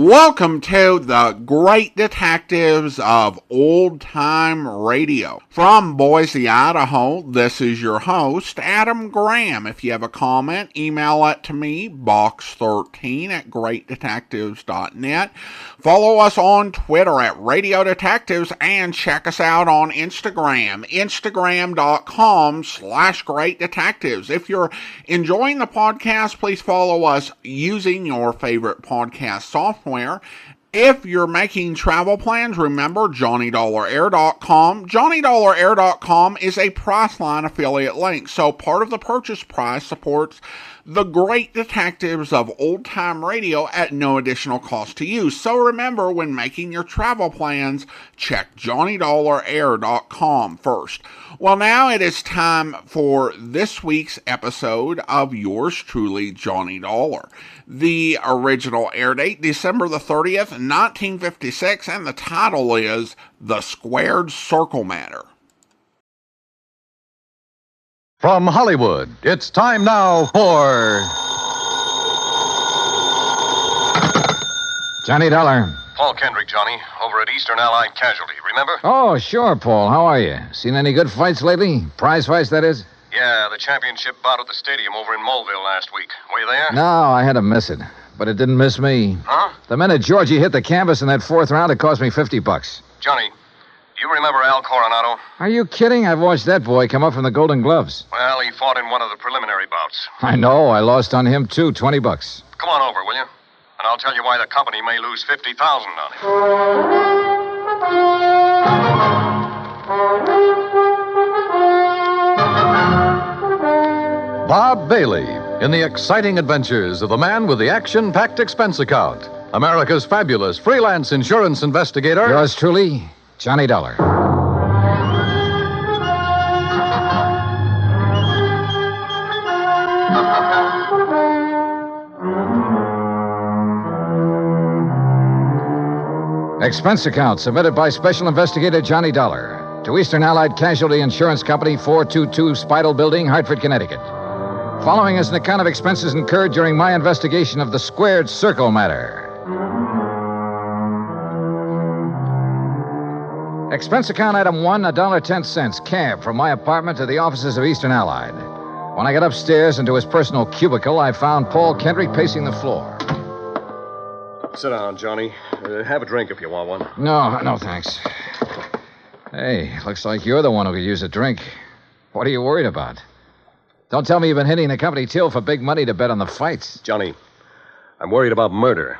Welcome to the Great Detectives of Old Time Radio. From Boise, Idaho, this is your host, Adam Graham. If you have a comment, email it to me, box13@greatdetectives.net. Follow us on Twitter at Radio Detectives and check us out on Instagram, instagram.com/Great Detectives. If you're enjoying the podcast, please follow us using your favorite podcast software. If you're making travel plans, remember JohnnyDollarAir.com. JohnnyDollarAir.com is a Priceline affiliate link, so part of the purchase price supports the Great Detectives of Old Time Radio at no additional cost to you. So remember, when making your travel plans, check JohnnyDollarAir.com first. Well, now it is time for this week's episode of yours truly, Johnny Dollar. The original air date, December the 30th, 1956, and the title is The Squared Circle Matter. From Hollywood, it's time now for... Johnny Dollar. Paul Kendrick, Johnny, over at Eastern Allied Casualty, remember? Oh, sure, Paul. How are you? Seen any good fights lately? Prize fights, that is? Yeah, the championship bout at the stadium over in Mulville last week. Were you there? No, I had to miss it. But it didn't miss me. Huh? The minute Georgie hit the canvas in that fourth round, it cost me $50. Johnny, do you remember Al Coronado? Are you kidding? I've watched that boy come up from the Golden Gloves. Well, he fought in one of the preliminary bouts. I know. I lost on him, too. $20. Come on over, will you? And I'll tell you why the company may lose $50,000 on Bob Bailey in the exciting adventures of the man with the action-packed expense account, America's fabulous freelance insurance investigator. Yours truly, Johnny Dollar. Expense account submitted by Special Investigator Johnny Dollar to Eastern Allied Casualty Insurance Company, 422 Spital Building, Hartford, Connecticut. Following is an account of expenses incurred during my investigation of the Squared Circle Matter. Expense account item 1, $1.10, cab from my apartment to the offices of Eastern Allied. When I got upstairs into his personal cubicle, I found Paul Kendrick pacing the floor. Sit down, Johnny. Have a drink if you want one. No, thanks. Hey, looks like you're the one who could use a drink. What are you worried about? Don't tell me you've been hitting the company till for big money to bet on the fights. Johnny, I'm worried about murder.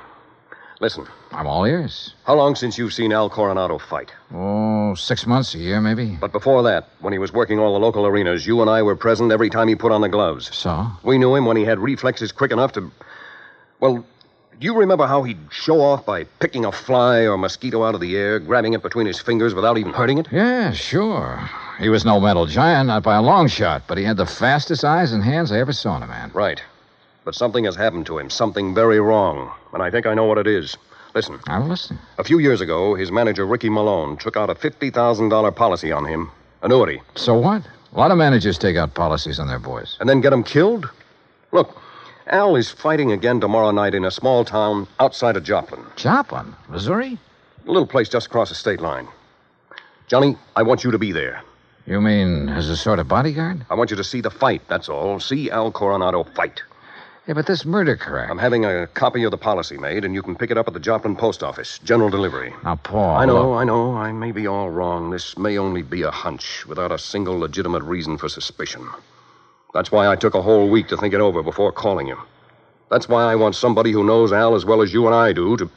Listen. I'm all ears. How long since you've seen Al Coronado fight? Oh, 6 months, a year, maybe. But before that, when he was working all the local arenas, you and I were present every time he put on the gloves. So? We knew him when he had reflexes quick enough to... Well, do you remember how he'd show off by picking a fly or mosquito out of the air, grabbing it between his fingers without even hurting it? Yeah, sure. He was no metal giant, not by a long shot, but he had the fastest eyes and hands I ever saw in a man. Right. But something has happened to him, something very wrong, and I think I know what it is. Listen. I'm listening. A few years ago, his manager, Ricky Malone, took out a $50,000 policy on him. Annuity. So what? A lot of managers take out policies on their boys. And then get him killed? Look, Al is fighting again tomorrow night in a small town outside of Joplin. Joplin? Missouri? A little place just across the state line. Johnny, I want you to be there. You mean as a sort of bodyguard? I want you to see the fight, that's all. See Al Coronado fight. Yeah, but this murder correct. I'm having a copy of the policy made, and you can pick it up at the Joplin post office. General delivery. Now, Paul... I know. I may be all wrong. This may only be a hunch, without a single legitimate reason for suspicion. That's why I took a whole week to think it over before calling you. That's why I want somebody who knows Al as well as you and I do to...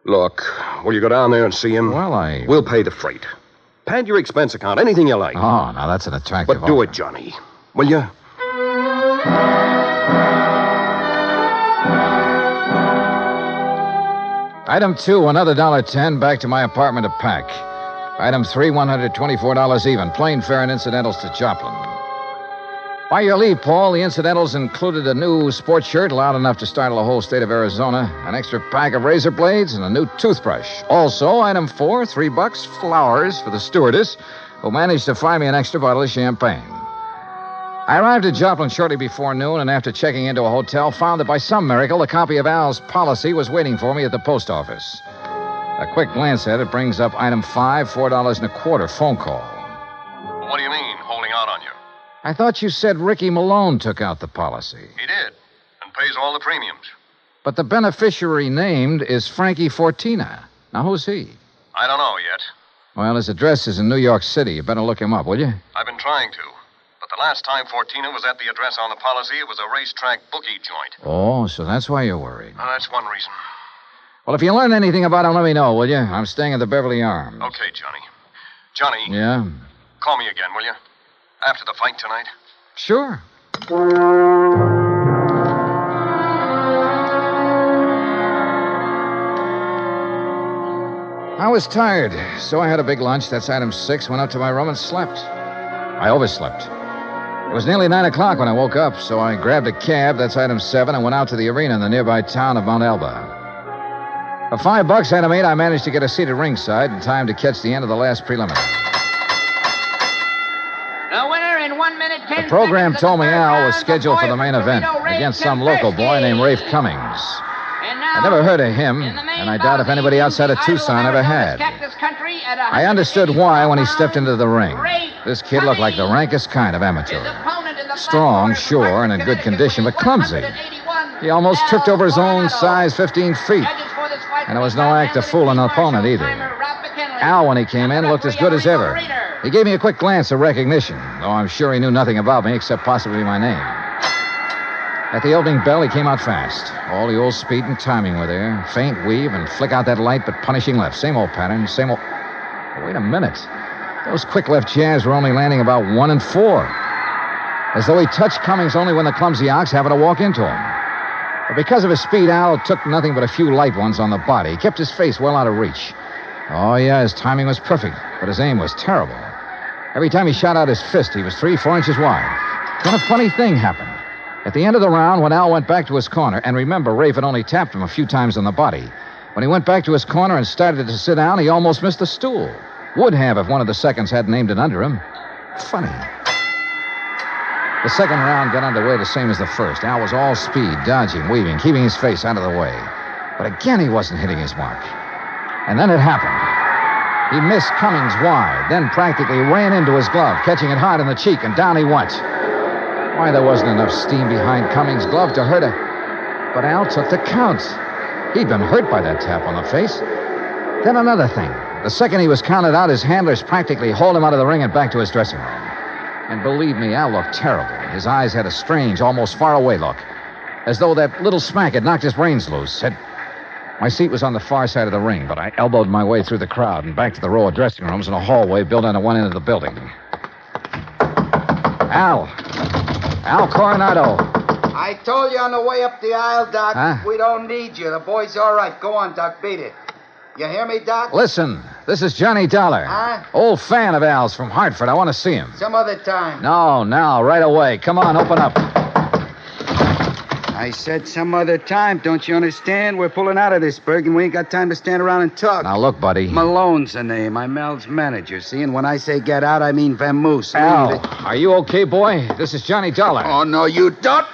Look, will you go down there and see him? Well, We'll pay the freight. Pad your expense account, anything you like. Oh, now that's an attractive But do offer. it, Johnny. Will you? Item 2, another $1.10 back to my apartment to pack. Item 3, $124 even. Plane fare and incidentals to Joplin. By your leave, Paul, the incidentals included a new sports shirt loud enough to startle the whole state of Arizona, an extra pack of razor blades, and a new toothbrush. Also, item 4, $3, flowers for the stewardess, who managed to find me an extra bottle of champagne. I arrived at Joplin shortly before noon, and after checking into a hotel, found that by some miracle, a copy of Al's policy was waiting for me at the post office. A quick glance at it brings up item 5, $4.25 phone call. What do you mean, holding out on you? I thought you said Ricky Malone took out the policy. He did, and pays all the premiums. But the beneficiary named is Frankie Fortina. Now, who's he? I don't know yet. Well, his address is in New York City. You better look him up, will you? I've been trying to. But the last time Fortina was at the address on the policy, it was a racetrack bookie joint. Oh, so that's why you're worried. Well, that's one reason. Well, if you learn anything about him, let me know, will you? I'm staying at the Beverly Arms. Okay, Johnny. Johnny. Yeah? Call me again, will you? After the fight tonight. Sure. I was tired, so I had a big lunch. That's item 6. Went up to my room and slept. I overslept. It was nearly 9 o'clock when I woke up, so I grabbed a cab. That's item 7, and went out to the arena in the nearby town of Mount Elba. For $5, item 8, I managed to get a seat at ringside in time to catch the end of the last preliminary. The winner in 1 minute 10 The program seconds told me of the Al third was round, scheduled for the boy main from event Toledo, Ray against some local boy named Rafe Cummings. And now, I never heard of him, in the main and I doubt if bout, anybody outside of the Tucson idol ever of had. Arizona's Cactus Country at I understood why when he stepped into the ring. Rafe This kid looked like the Cummings. rankest kind of amateur. His opponent in the Strong, black sure, corner and in from good condition, but clumsy. 181 He almost tripped over his own Coronado. size 15 feet. Judges for this fight And it from was no Los act of Angeles, fooling an Marshall opponent either. timer, Rob McKinley. Al, when he came in, looked as good as ever. He gave me a quick glance of recognition, though I'm sure he knew nothing about me except possibly my name. At the opening bell, he came out fast. All the old speed and timing were there. Faint weave and flick out that light, but punishing left. Same old pattern, same old... Oh, wait a minute. Those quick left jabs were only landing about 1 and 4. As though he touched Cummings only when the clumsy ox happened to walk into him. But because of his speed, Al took nothing but a few light ones on the body. He kept his face well out of reach. Oh, yeah, his timing was perfect, but his aim was terrible. Every time he shot out his fist, he was 3-4 inches wide. Then a funny thing happened. At the end of the round, when Al went back to his corner, and remember, Rafe had only tapped him a few times on the body. When he went back to his corner and started to sit down, he almost missed the stool. Would have if one of the seconds hadn't aimed it under him. Funny. The second round got underway the same as the first. Al was all speed, dodging, weaving, keeping his face out of the way. But again, he wasn't hitting his mark. And then it happened. He missed Cummings wide, then practically ran into his glove, catching it hard in the cheek, and down he went. Why, there wasn't enough steam behind Cummings' glove to hurt her. But Al took the count. He'd been hurt by that tap on the face. Then another thing. The second he was counted out, his handlers practically hauled him out of the ring and back to his dressing room. And believe me, Al looked terrible. His eyes had a strange, almost far-away look, as though that little smack had knocked his brains loose. My seat was on the far side of the ring, but I elbowed my way through the crowd and back to the row of dressing rooms in a hallway built onto one end of the building. Al Coronado. I told you on the way up the aisle, Doc. Huh? We don't need you. The boy's all right. Go on, Doc. Beat it. You hear me, Doc? Listen, this is Johnny Dollar. Huh? Old fan of Al's from Hartford. I want to see him. Some other time. No, now, right away. Come on, open up. I said some other time. Don't you understand? We're pulling out of this, Berg, and we ain't got time to stand around and talk. Now, look, buddy. Malone's the name. I'm Al's manager, see? And when I say get out, I mean vamoose. Al, are you okay, boy? This is Johnny Dollar. Oh, no, you don't.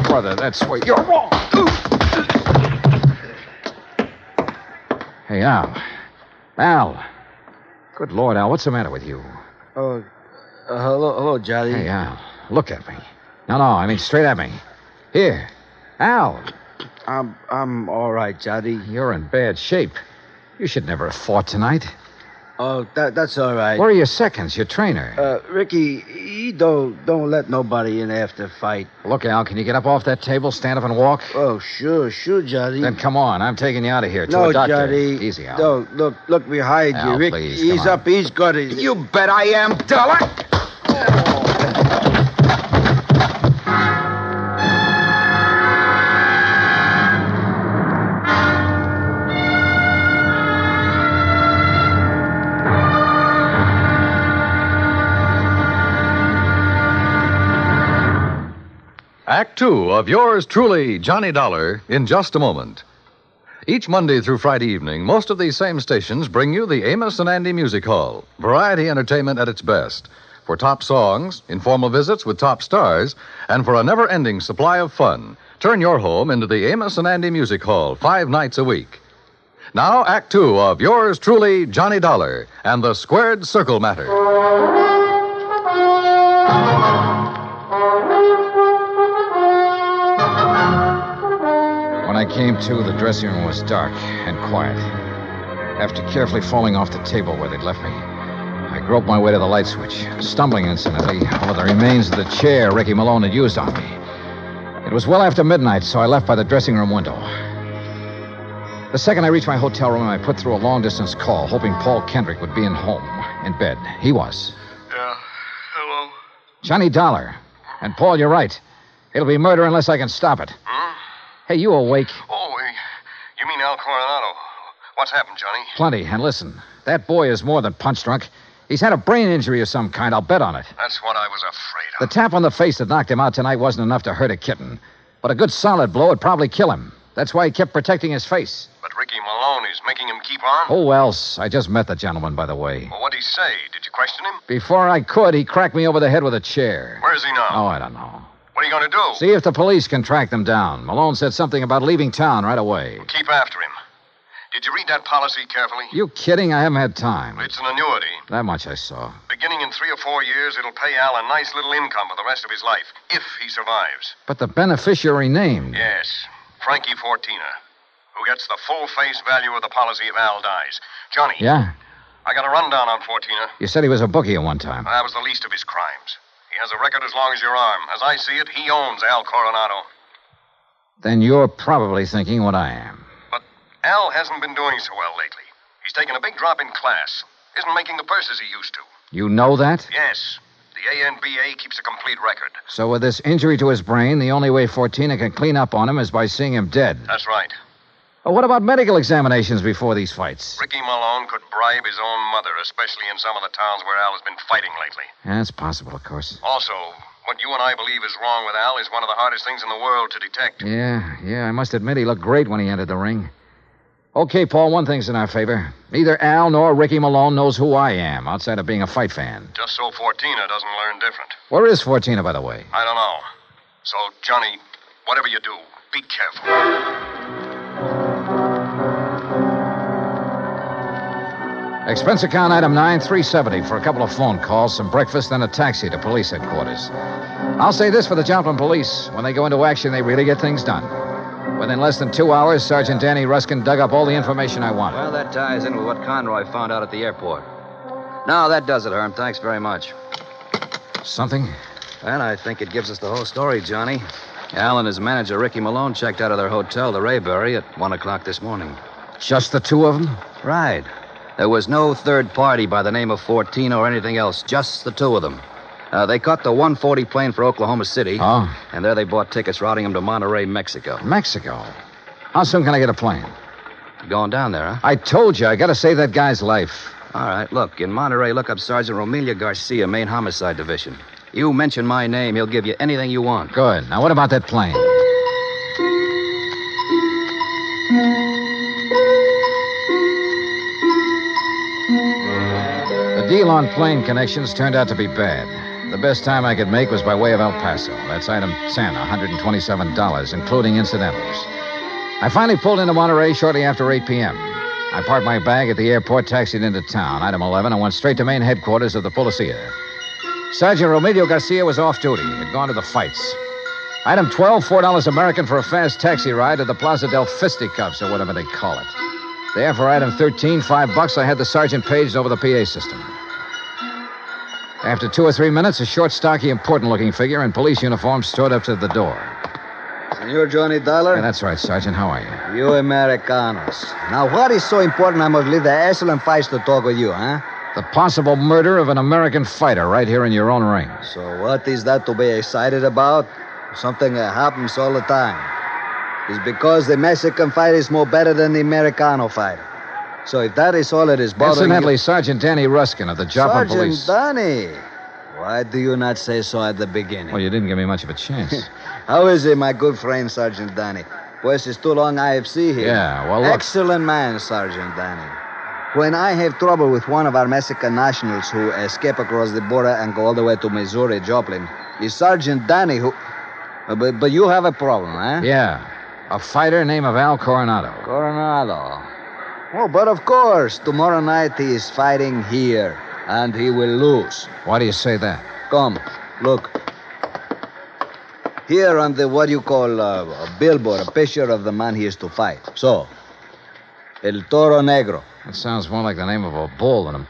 Brother, that's where you're wrong. Hey, Al. Al. Good Lord, Al, what's the matter with you? Oh, hello, Johnny. Hey, Al, look at me. No, I mean straight at me. Here. Al. I'm all right, Johnny. You're in bad shape. You should never have fought tonight. Oh, that's all right. Where are your seconds, your trainer? Ricky, he don't let nobody in after fight. Look, Al, can you get up off that table, stand up and walk? Oh, sure, Johnny. Then come on, I'm taking you out of here to No, a doctor. Johnny. Easy, Al. No, look behind Al, you, Rick. please, he's come on. up, he's got it. You bet I am, Dollar. Act Two of yours truly, Johnny Dollar, in just a moment. Each Monday through Friday evening, most of these same stations bring you the Amos and Andy Music Hall, variety entertainment at its best. For top songs, informal visits with top stars, and for a never-ending supply of fun, turn your home into the Amos and Andy Music Hall 5 nights a week. Now, Act 2 of yours truly, Johnny Dollar, and the Squared Circle Matter. When I came to, the dressing room was dark and quiet. After carefully falling off the table where they'd left me, I groped my way to the light switch, stumbling incidentally over the remains of the chair Ricky Malone had used on me. It was well after midnight, so I left by the dressing room window. The second I reached my hotel room, I put through a long-distance call, hoping Paul Kendrick would be in bed. He was. Yeah. Hello? Johnny Dollar. And, Paul, you're right. It'll be murder unless I can stop it. Hmm? Hey, you awake? Oh, you mean Al Coronado? What's happened, Johnny? Plenty. And listen, that boy is more than punch-drunk. He's had a brain injury of some kind. I'll bet on it. That's what I was afraid The of. tap on the face that knocked him out tonight wasn't enough to hurt a kitten. But a good solid blow would probably kill him. That's why he kept protecting his face. But Ricky Malone is making him keep on? Oh, else. I just met the gentleman, by the way. Well, what'd he say? Did you question him? Before I could, he cracked me over the head with a chair. Where is he now? Oh, I don't know. What are you going to do? See if the police can track them down. Malone said something about leaving town right away. Keep after him. Did you read that policy carefully? You kidding? I haven't had time. It's an annuity. That much I saw. Beginning in 3 or 4 years, it'll pay Al a nice little income for the rest of his life, if he survives. But the beneficiary named. Yes, Frankie Fortina, who gets the full face value of the policy if Al dies. Johnny. Yeah? I got a rundown on Fortina. You said he was a bookie at one time. That was the least of his crimes. He has a record as long as your arm. As I see it, he owns Al Coronado. Then you're probably thinking what I am. But Al hasn't been doing so well lately. He's taken a big drop in class. Isn't making the purses he used to. You know that? Yes. The ANBA keeps a complete record. So with this injury to his brain, the only way Fortina can clean up on him is by seeing him dead. That's right. Well, what about medical examinations before these fights? Ricky Malone could bribe his own mother, especially in some of the towns where Al has been fighting lately. Yeah, it's possible, of course. Also, what you and I believe is wrong with Al is one of the hardest things in the world to detect. Yeah, I must admit he looked great when he entered the ring. Okay, Paul, one thing's in our favor. Neither Al nor Ricky Malone knows who I am, outside of being a fight fan. Just so Fortina doesn't learn different. Where is Fortina, by the way? I don't know. So, Johnny, whatever you do, be careful. Expense account item 9370 for a couple of phone calls, some breakfast, and a taxi to police headquarters. I'll say this for the Joplin police. When they go into action, they really get things done. Within less than 2 hours, Sergeant Danny Ruskin dug up all the information I wanted. Well, that ties in with what Conroy found out at the airport. No, that does it, Herm. Thanks very much. Something? Well, I think it gives us the whole story, Johnny. Al and his manager, Ricky Malone, checked out of their hotel, the Rayberry, at 1 o'clock this morning. Just the two of them? Right. There was no third party by the name of Fortina or anything else, just the two of them. They caught the 140 plane for Oklahoma City. Oh. And there they bought tickets routing them to Monterey, Mexico. Mexico? How soon can I get a plane? Going down there, huh? I told you, I gotta save that guy's life. All right, look, in Monterey, look up Sergeant Romelia Garcia, Main Homicide Division. You mention my name, he'll give you anything you want. Good. Now, what about that plane? The deal on plane connections turned out to be bad. The best time I could make was by way of El Paso. That's item 10, $127, including incidentals. I finally pulled into Monterey shortly after 8 p.m. I parked my bag at the airport, taxied into town, item 11, and went straight to main headquarters of the Policia. Sergeant Romelio Garcia was off duty. Had gone to the fights. Item 12, $4 American for a fast taxi ride to the Plaza del Fisticuffs, or whatever they call it. There, for item 13, $5, I had the sergeant paged over the PA system. After 2 or 3 minutes, a short, stocky, important-looking figure in police uniform strode up to the door. Senor Johnny Dollar? Yeah, that's right, Sergeant. How are you? You Americanos. Now, what is so important I must leave the excellent fights to talk with you, huh? The possible murder of an American fighter right here in your own ring. So what is that to be excited about? Something that happens all the time. It's because the Mexican fighter is more better than the Americano fighter. So if that is all it is bothering Incidentally, you... Sergeant Danny Ruskin of the Joplin Sergeant Police. Danny. Why do you not say so at the beginning? Well, you didn't give me much of a chance. How is it, my good friend, Sergeant Danny? Pues it's too long I have seen here. Yeah, well, look. Excellent man, Sergeant Danny. When I have trouble with one of our Mexican nationals who escape across the border and go all the way to Missouri, Joplin, it's Sergeant Danny who... But you have a problem, eh? Yeah. A fighter named Al Coronado. Coronado. Oh, but of course, tomorrow night he is fighting here, and he will lose. Why do you say that? Come, look. Here on the, what you call, a billboard, a picture of the man he is to fight. So, El Toro Negro. That sounds more like the name of a bull than a...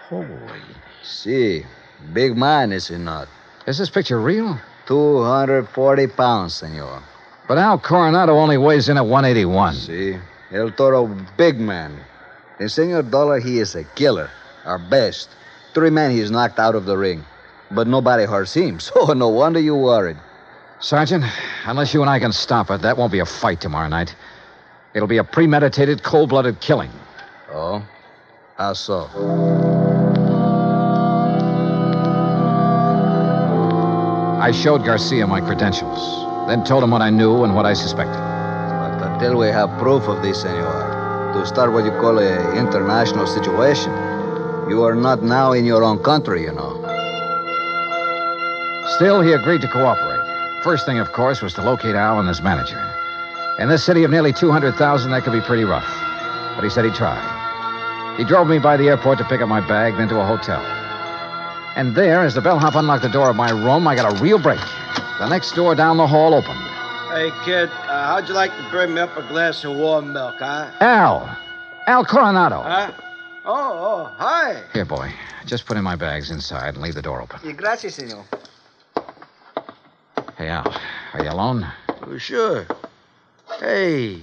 Holy... See, big man, is he not? Is this picture real? 240 pounds, senor. But Al Coronado only weighs in at 181. See, El Toro, big man. And Senor Dollar, he is a killer. Our best. 3 men he's knocked out of the ring. But nobody hurts him, so no wonder you're worried. Sergeant, unless you and I can stop it, that won't be a fight tomorrow night. It'll be a premeditated, cold-blooded killing. Oh? How so? I showed Garcia my credentials, then told him what I knew and what I suspected. But until we have proof of this, senor, to start what you call an international situation, you are not now in your own country, you know. Still, he agreed to cooperate. First thing, of course, was to locate Al and his manager. In this city of nearly 200,000, that could be pretty rough. But he said he'd try. He drove me by the airport to pick up my bag, then to a hotel. And there, as the bellhop unlocked the door of my room, I got a real break. The next door down the hall opened. Hey, kid, how'd you like to bring me up a glass of warm milk, huh? Al Coronado. Huh? Oh, hi. Here, boy. Just put in my bags inside and leave the door open. Gracias, senor. Hey, Al, are you alone? Oh, sure. Hey,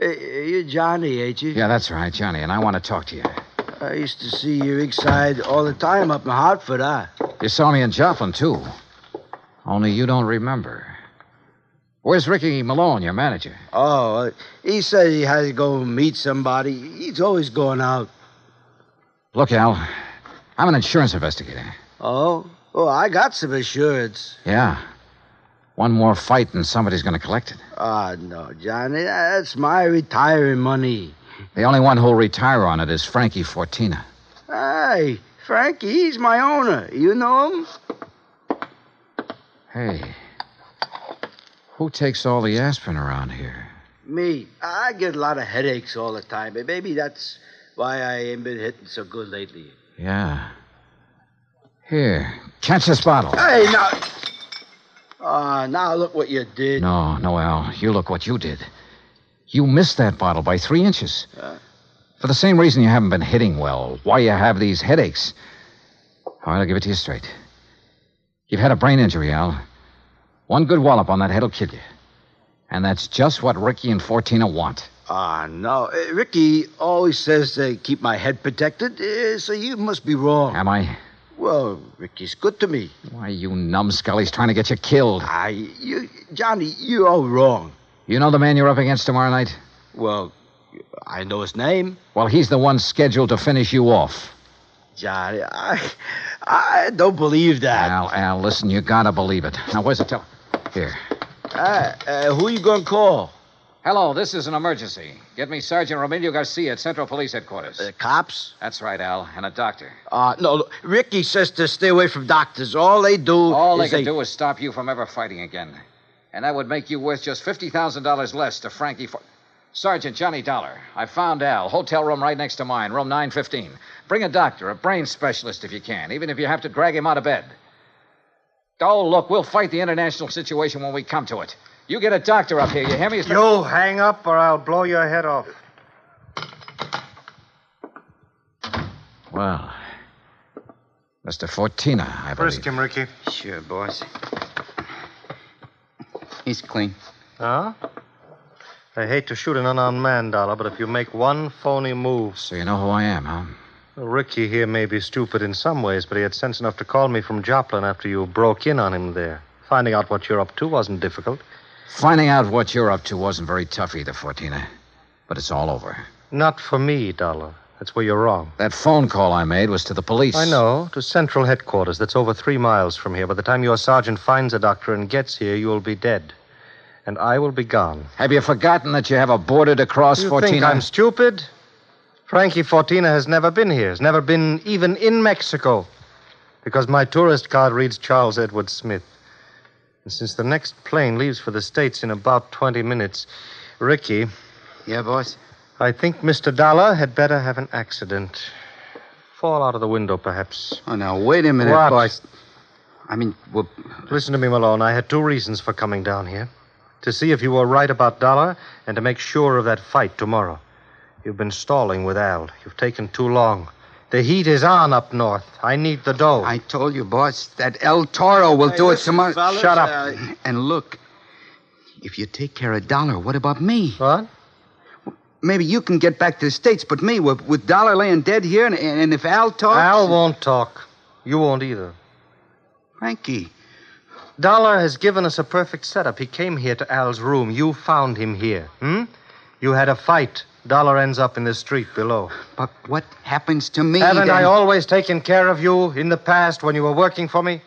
you're Johnny, ain't you? Yeah, that's right, Johnny, and I want to talk to you. I used to see you ringside all the time up in Hartford, huh? You saw me in Joplin, too. Only you don't remember. Where's Ricky Malone, your manager? Oh, he said he had to go meet somebody. He's always going out. Look, Al, I'm an insurance investigator. Oh, I got some insurance. Yeah. One more fight and somebody's going to collect it. No, Johnny, that's my retiring money. The only one who'll retire on it is Frankie Fortina. Hey, Frankie, he's my owner. You know him? Hey, who takes all the aspirin around here? Me. I get a lot of headaches all the time. Maybe that's why I ain't been hitting so good lately. Yeah. Here, catch this bottle. Hey, now... now look what you did. No, Al, you look what you did. You missed that bottle by 3 inches. For the same reason you haven't been hitting well, why you have these headaches. All right, I'll give it to you straight. You've had a brain injury, Al. One good wallop on that head will kill you. And that's just what Ricky and Fortina want. No. Ricky always says to keep my head protected, so you must be wrong. Am I? Well, Ricky's good to me. Why, you numbskull, he's trying to get you killed. Johnny, you're all wrong. You know the man you're up against tomorrow night? Well, I know his name. Well, he's the one scheduled to finish you off. Johnny, I don't believe that. Al, listen, you gotta believe it. Now, where's the telephone? Here. Who you gonna call? Hello, this is an emergency. Get me Sergeant Romilio Garcia at Central Police Headquarters. Cops? That's right, Al, and a doctor. No, look, Ricky says to stay away from doctors. All they can do is stop you from ever fighting again. And that would make you worth just $50,000 less to Frankie Sergeant Johnny Dollar. I found Al. Hotel room right next to mine, room 915. Bring a doctor, a brain specialist if you can, even if you have to drag him out of bed. Oh, look, we'll fight the international situation when we come to it. You get a doctor up here, you hear me? You hang up or I'll blow your head off. Well, Mr. Fortina, I believe. Frisk him, Ricky. Sure, boss. He's clean. Huh? I hate to shoot an unarmed man, Dollar, but if you make one phony move... So you know who I am, huh? Well, Ricky here may be stupid in some ways, but he had sense enough to call me from Joplin after you broke in on him there. Finding out what you're up to wasn't difficult. Finding out what you're up to wasn't very tough either, Fortina. But it's all over. Not for me, Dollar. That's where you're wrong. That phone call I made was to the police. I know, to Central Headquarters. That's over 3 miles from here. By the time your sergeant finds a doctor and gets here, you'll be dead. And I will be gone. Have you forgotten that you have a border to cross, You Fortina? think I'm stupid? Frankie Fortina has never been here, has never been even in Mexico, because my tourist card reads Charles Edward Smith. And since the next plane leaves for the States in about 20 minutes, Ricky, Yeah, boss? I think Mr. Dollar had better have an accident. Fall out of the window, perhaps. Oh, now, wait a minute, What? boss. I mean, well, Listen to me, Malone. I had two reasons for coming down here. To see if you were right about Dollar and to make sure of that fight tomorrow. You've been stalling with Al. You've taken too long. The heat is on up north. I need the dough. I told you, boss, that El Toro will do it listen, tomorrow. fellas, Shut up. And look, if you take care of Dollar, what about me? What? Maybe you can get back to the States, but me, with Dollar laying dead here, and if Al talks... Al won't talk. You won't either. Frankie. Dollar has given us a perfect setup. He came here to Al's room. You found him here. You had a fight. Dollar ends up in the street below. But what happens to me? Haven't then? I always taken care of you in the past when you were working for me?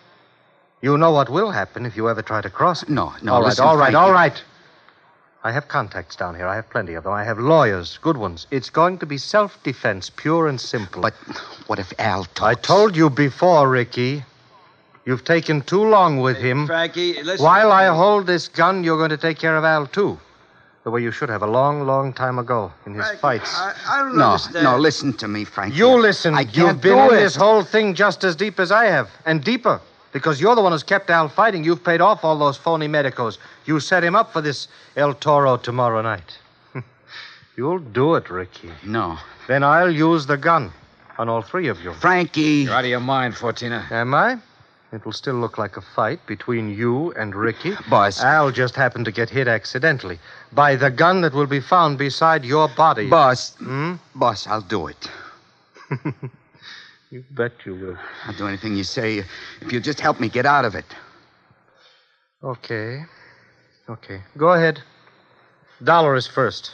You know what will happen if you ever try to cross me. No, All right, listen, all right, Frankie. all right. I have contacts down here. I have plenty of them. I have lawyers, good ones. It's going to be self-defense, pure and simple. But what if Al talks? I told you before, Ricky. You've taken too long with him. Frankie, listen. While I hold this gun, you're going to take care of Al, too. The way you should have a long, long time ago in his Frankie, fights. I don't No, understand. no, listen to me, Frankie. You listen. I You've can't been do in it. this whole thing just as deep as I have, and deeper. Because you're the one who's kept Al fighting. You've paid off all those phony medicos. You set him up for this El Toro tomorrow night. You'll do it, Ricky. No. Then I'll use the gun on all three of you. Frankie. You're out of your mind, Fortina. Am I? It'll still look like a fight between you and Ricky. Boss. Al just happened to get hit accidentally by the gun that will be found beside your body. Boss. Boss, I'll do it. You bet you will. I'll do anything you say if you just help me get out of it. Okay. Go ahead. Dollar is first.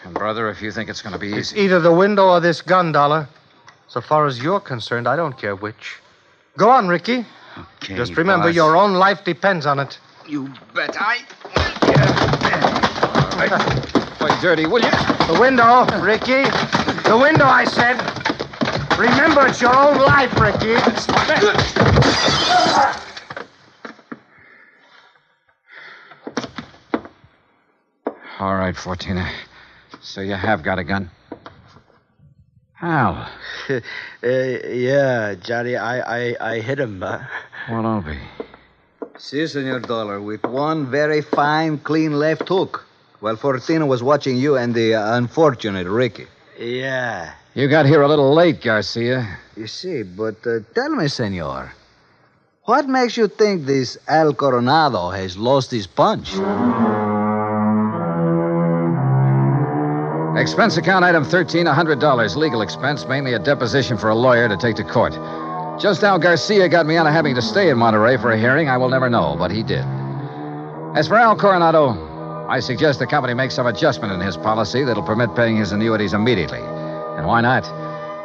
And, brother, if you think it's going to be It's easy... either the window or this gun, Dollar. So far as you're concerned, I don't care which. Go on, Ricky. Okay, Just remember, boss. your own life depends on it. You bet I... Play dirty, will you? The window, Ricky. The window, I said. Remember, it's your own life, Ricky. All right, Fortina. So you have got a gun? Al. Yeah, Johnny, I hit him. Well, don't be. Si, Senor Dollar, with one very fine, clean left hook. While Fortino was watching you and the unfortunate Ricky. Yeah. You got here a little late, Garcia. You see, but tell me, Senor, what makes you think this Al Coronado has lost his punch? Expense account item 13, $100. Legal expense, mainly a deposition for a lawyer to take to court. Just how Garcia got me out of having to stay in Monterey for a hearing, I will never know, but he did. As for Al Coronado, I suggest the company make some adjustment in his policy that'll permit paying his annuities immediately. And why not?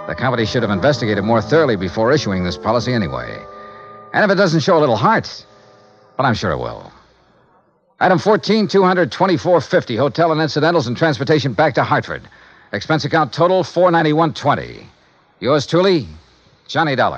The company should have investigated more thoroughly before issuing this policy anyway. And if it doesn't show a little heart, but I'm sure it will. Item 14, $224.50, hotel and incidentals and transportation back to Hartford. Expense account total, $491.20. Yours truly, Johnny Dollar.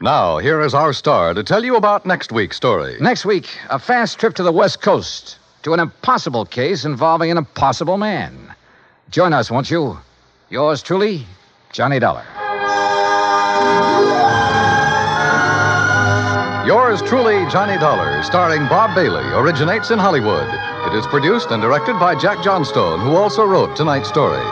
Now, here is our star to tell you about next week's story. Next week, a fast trip to the West Coast to an impossible case involving an impossible man. Join us, won't you? Yours truly, Johnny Dollar. Yours truly, Johnny Dollar, starring Bob Bailey, originates in Hollywood. It is produced and directed by Jack Johnstone, who also wrote tonight's story.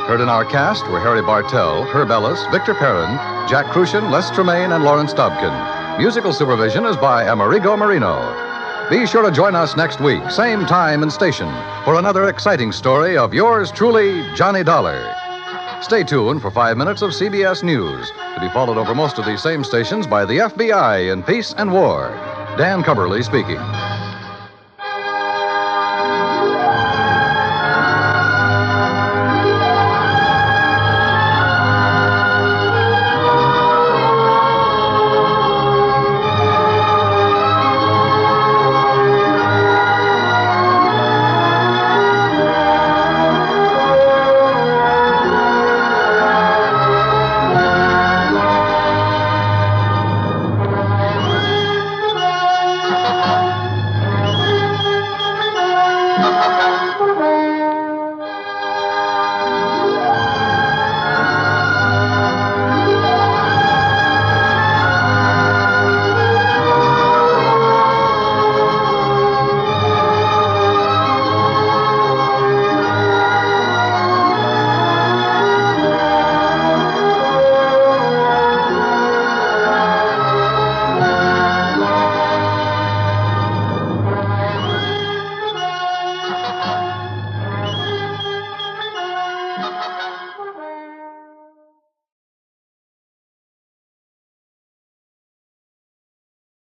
Heard in our cast were Harry Bartell, Herb Ellis, Victor Perrin, Jack Kruschen, Les Tremayne, and Lawrence Dobkin. Musical supervision is by Amerigo Marino. Be sure to join us next week, same time and station, for another exciting story of yours truly, Johnny Dollar. Stay tuned for 5 minutes of CBS News, to be followed over most of these same stations by the FBI in Peace and War. Dan Cubberly speaking.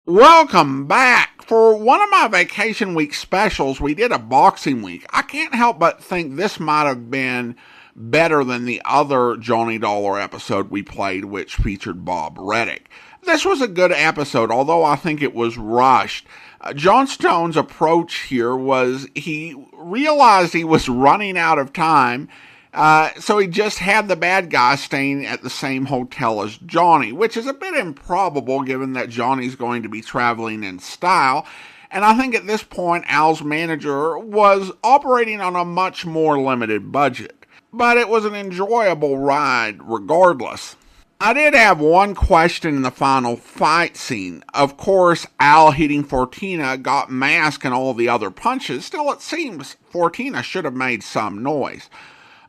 Welcome back. For one of my vacation week specials, we did a boxing week. I can't help but think this might have been better than the other Johnny Dollar episode we played, which featured Bob Reddick. This was a good episode, although I think it was rushed. Johnstone's approach here was he realized he was running out of time, so he just had the bad guy staying at the same hotel as Johnny, which is a bit improbable given that Johnny's going to be traveling in style. And I think at this point, Al's manager was operating on a much more limited budget. But it was an enjoyable ride regardless. I did have one question in the final fight scene. Of course, Al hitting Fortina got Mask and all the other punches. Still, it seems Fortina should have made some noise.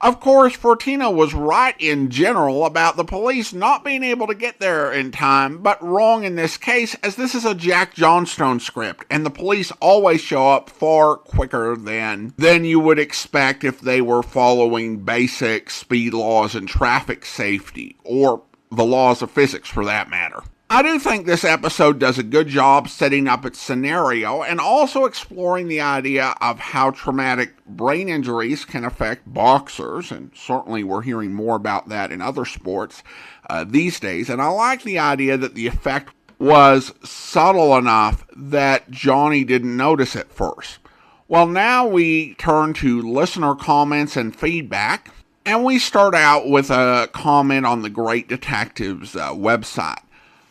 Of course, Fortina was right in general about the police not being able to get there in time, but wrong in this case, as this is a Jack Johnstone script, and the police always show up far quicker than you would expect if they were following basic speed laws and traffic safety, or the laws of physics for that matter. I do think this episode does a good job setting up its scenario and also exploring the idea of how traumatic brain injuries can affect boxers, and certainly we're hearing more about that in other sports these days, and I like the idea that the effect was subtle enough that Johnny didn't notice at first. Well, now we turn to listener comments and feedback, and we start out with a comment on the Great Detectives website.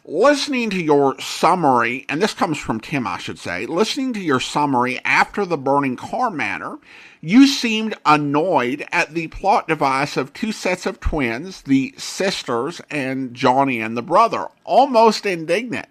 Listening to your summary, and this comes from Tim, I should say, listening to your summary after the burning car matter, you seemed annoyed at the plot device of two sets of twins, the sisters and Johnny and the brother, almost indignant.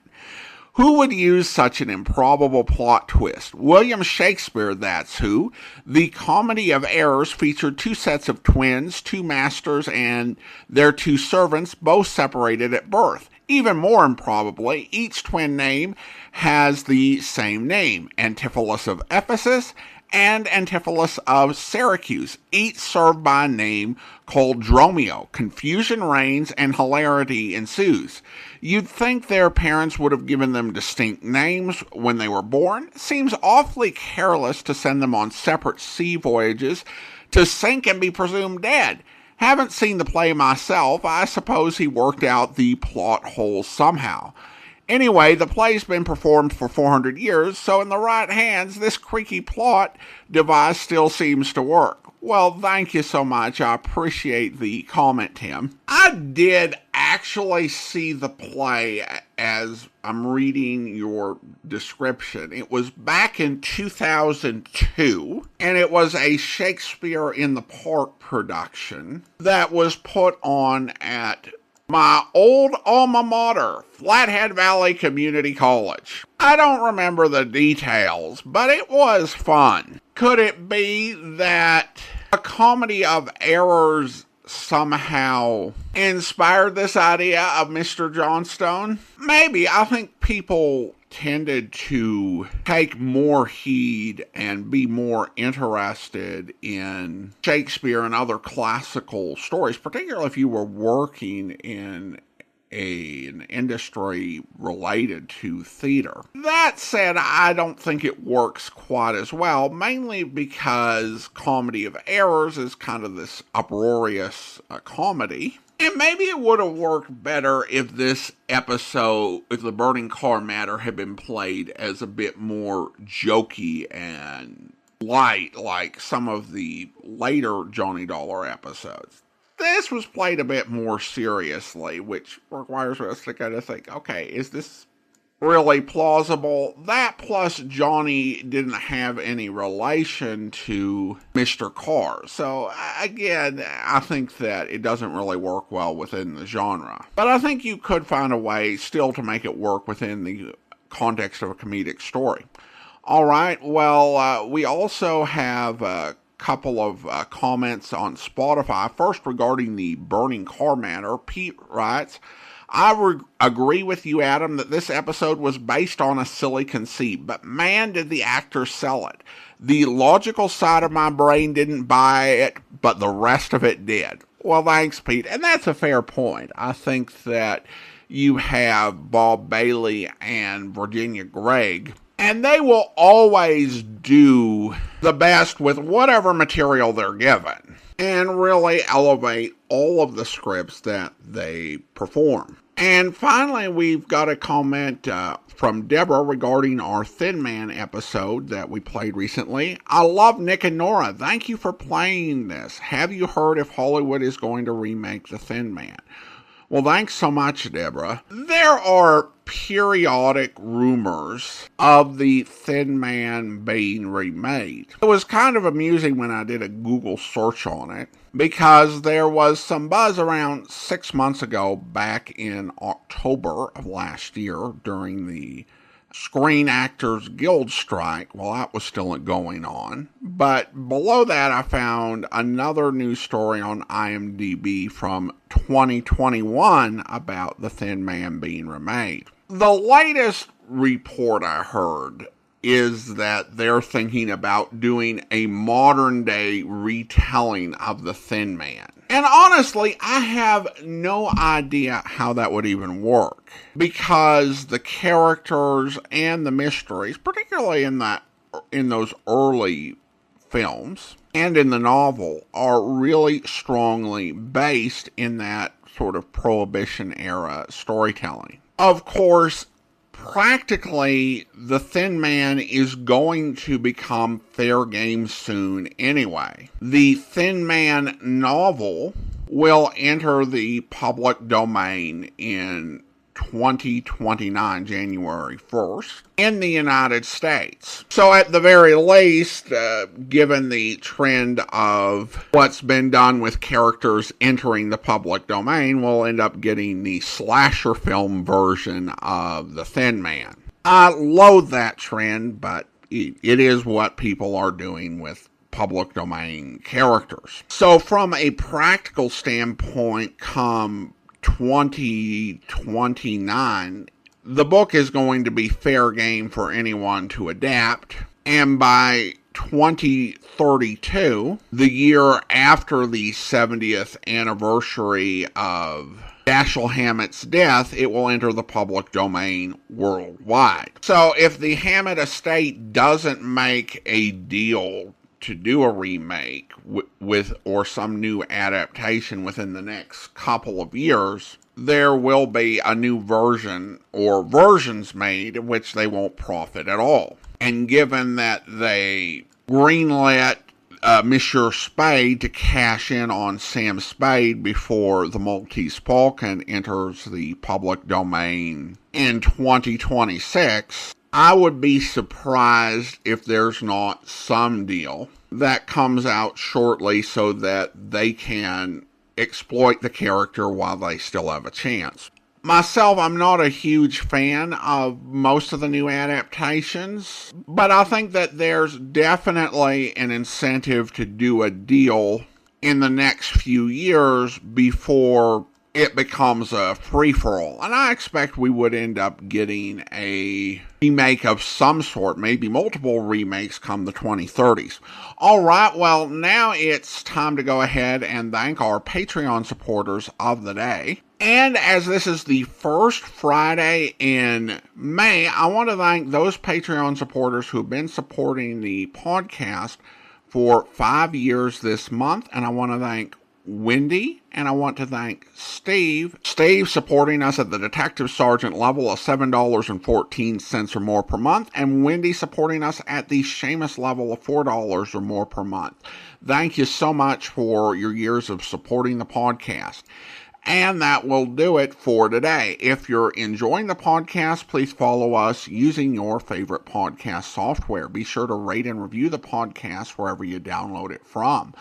Who would use such an improbable plot twist? William Shakespeare, that's who. The Comedy of Errors featured two sets of twins, two masters, and their two servants, both separated at birth. Even more improbably, each twin name has the same name, Antipholus of Ephesus and Antipholus of Syracuse, each served by a name called Dromio. Confusion reigns and hilarity ensues. You'd think their parents would have given them distinct names when they were born. Seems awfully careless to send them on separate sea voyages to sink and be presumed dead. Haven't seen the play myself. I suppose he worked out the plot hole somehow. Anyway, the play's been performed for 400 years, so in the right hands, this creaky plot device still seems to work. Well, thank you so much. I appreciate the comment, Tim. I did actually see the play as I'm reading your description. It was back in 2002, and it was a Shakespeare in the Park production that was put on at my old alma mater, Flathead Valley Community College. I don't remember the details, but it was fun. Could it be that a comedy of errors somehow inspired this idea of Mr. Johnstone? Maybe. I think people tended to take more heed and be more interested in Shakespeare and other classical stories, particularly if you were working in an industry related to theater. That said, I don't think it works quite as well, mainly because Comedy of Errors is kind of this uproarious comedy. And maybe it would have worked better if this episode, if the burning car matter had been played as a bit more jokey and light, like some of the later Johnny Dollar episodes. This was played a bit more seriously, which requires us to kind of think, okay, is this really plausible? That plus Johnny didn't have any relation to Mr. Carr. So again, I think that it doesn't really work well within the genre. But I think you could find a way still to make it work within the context of a comedic story. All right, well, we also have a couple of comments on Spotify. First, regarding the burning car matter, Pete writes, I agree with you, Adam, that this episode was based on a silly conceit, but man, did the actors sell it. The logical side of my brain didn't buy it, but the rest of it did. Well, thanks, Pete. And that's a fair point. I think that you have Bob Bailey and Virginia Gregg. And they will always do the best with whatever material they're given and really elevate all of the scripts that they perform. And finally, we've got a comment from Deborah regarding our Thin Man episode that we played recently. I love Nick and Nora. Thank you for playing this. Have you heard if Hollywood is going to remake The Thin Man? Well, thanks so much, Deborah. There are periodic rumors of The Thin Man being remade. It was kind of amusing when I did a Google search on it, because there was some buzz around 6 months ago, back in October of last year, during the Screen Actors Guild strike. Well, that was still going on. But below that, I found another news story on IMDb from 2021 about The Thin Man being remade. The latest report I heard is that they're thinking about doing a modern-day retelling of The Thin Man. And honestly, I have no idea how that would even work, because the characters and the mysteries, particularly in those early films and in the novel, are really strongly based in that sort of Prohibition-era storytelling. Of course, practically, The Thin Man is going to become fair game soon anyway. The Thin Man novel will enter the public domain in 2029, January 1st, in the United States. So at the very least, given the trend of what's been done with characters entering the public domain, we'll end up getting the slasher film version of The Thin Man. I loathe that trend, but it is what people are doing with public domain characters. So from a practical standpoint, come 2029, the book is going to be fair game for anyone to adapt, and by 2032, the year after the 70th anniversary of Dashiell Hammett's death, it will enter the public domain worldwide. So if the Hammett estate doesn't make a deal to do a remake with or some new adaptation within the next couple of years, there will be a new version or versions made in which they won't profit at all. And given that they greenlit Monsieur Spade to cash in on Sam Spade before The Maltese Falcon enters the public domain in 2026, I would be surprised if there's not some deal that comes out shortly so that they can exploit the character while they still have a chance. Myself, I'm not a huge fan of most of the new adaptations, but I think that there's definitely an incentive to do a deal in the next few years before it becomes a free-for-all. And I expect we would end up getting a remake of some sort, maybe multiple remakes come the 2030s. All right, well, now it's time to go ahead and thank our Patreon supporters of the day. And as this is the first Friday in May, I want to thank those Patreon supporters who've been supporting the podcast for 5 years this month. And I want to thank Wendy, and I want to thank Steve. Steve supporting us at the Detective Sergeant level of $7.14 or more per month, and Wendy supporting us at the Seamus level of $4 or more per month. Thank you so much for your years of supporting the podcast. And that will do it for today. If you're enjoying the podcast, please follow us using your favorite podcast software. Be sure to rate and review the podcast wherever you download it from.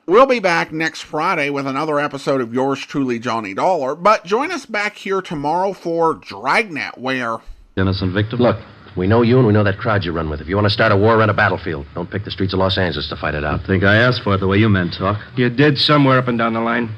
We'll be back next Friday with another episode of yours truly, Johnny Dollar. But join us back here tomorrow for Dragnet, where... Innocent victim? Look, we know you and we know that crowd you run with. If you want to start a war, run a battlefield. Don't pick the streets of Los Angeles to fight it out. I think I asked for it the way you men talk. You did somewhere up and down the line.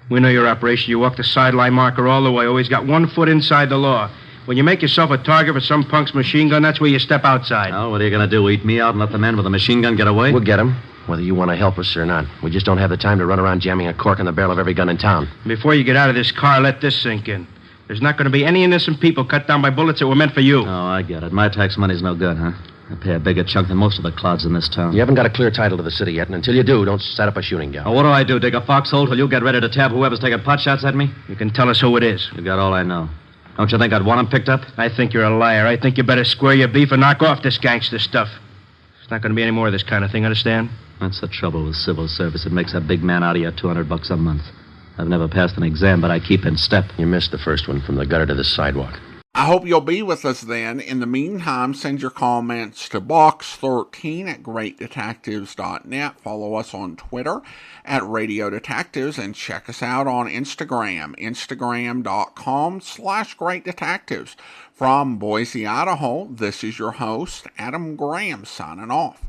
We know your operation. You walk the sideline marker all the way. Always got 1 foot inside the law. When you make yourself a target for some punk's machine gun, that's where you step outside. Well, what are you going to do, eat me out and let the man with a machine gun get away? We'll get him, whether you want to help us or not. We just don't have the time to run around jamming a cork in the barrel of every gun in town. Before you get out of this car, let this sink in. There's not going to be any innocent people cut down by bullets that were meant for you. Oh, I get it. My tax money's no good, huh? I pay a bigger chunk than most of the clods in this town. You haven't got a clear title to the city yet, and until you do, don't set up a shooting gallery. Now, what do I do? Dig a foxhole till you get ready to tab whoever's taking pot shots at me? You can tell us who it is. You got all I know. Don't you think I'd want him picked up? I think you're a liar. I think you better square your beef and knock off this gangster stuff. There's not going to be any more of this kind of thing, understand? That's the trouble with civil service. It makes a big man out of you $200 a month. I've never passed an exam, but I keep in step. You missed the first one, from the gutter to the sidewalk. I hope you'll be with us then. In the meantime, send your comments to box13@greatdetectives.net. Follow us on Twitter @Radio Detectives and check us out on Instagram, instagram.com/Great Detectives. From Boise, Idaho, this is your host, Adam Graham, signing off.